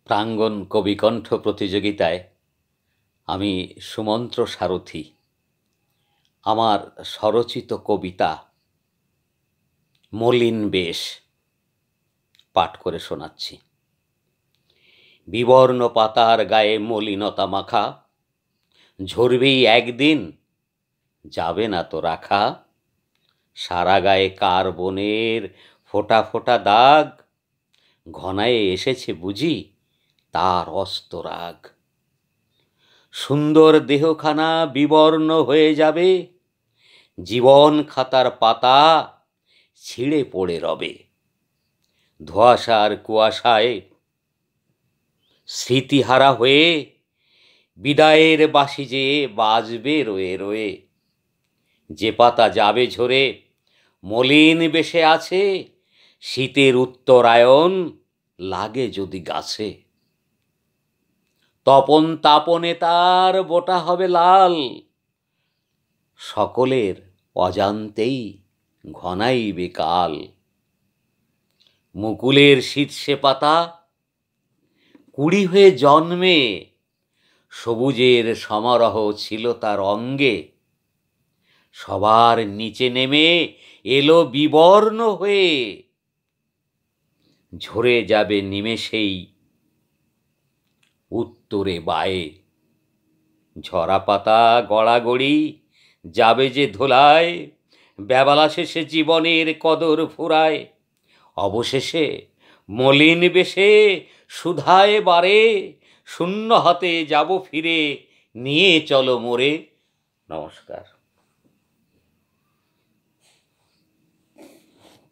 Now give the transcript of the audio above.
প্রাঙ্গণ কবিকণ্ঠ প্রতিযোগিতায় আমি সুমন্ত্র সারথি আমার স্বরচিত কবিতা মলিন বেশ পাঠ করে শোনাচ্ছি। বিবর্ণ পাতার গায়ে মলিনতা মাখা, ঝরবেই একদিন, যাবে না তো রাখা। সারা গায়ে কার বনের ফোঁটা ফোঁটা দাগ, ঘনায়ে এসেছে বুঝি তার অস্তরাগ। সুন্দর দেহখানা বিবর্ণ হয়ে যাবে, জীবন খাতার পাতা ছিঁড়ে পড়ে রবে। ধোঁয়াশার কুয়াশায় স্মৃতিহারা হয়ে বিদায়ের বাঁশি যে বাজবে রয়ে রয়ে। যে পাতা যাবে ঝরে মলিন বেশে আছে, শীতের উত্তরায়ণ লাগে যদি গাছে। তপন তাপনে তার বোটা হবে লাল, সকলের অজান্তেই ঘনাইবে কাল। মুকুলের শীর্ষে পাতা কুড়ি হয়ে জন্মে, সবুজের সমারোহ ছিল তার অঙ্গে। সবার নিচে নেমে এলো বিবর্ণ হয়ে, ঝরে যাবে নিমেষেই উত্তরে বায়ে। ঝরা পাতা গড়াগড়ি যাবে যে ধোলায়, বেবালা শেষে জীবনের কদর ফুরায়। অবশেষে মলিন বেশে সুধায় বারে, শূন্য হাতে যাব ফিরে, নিয়ে চলো মোরে। নমস্কার।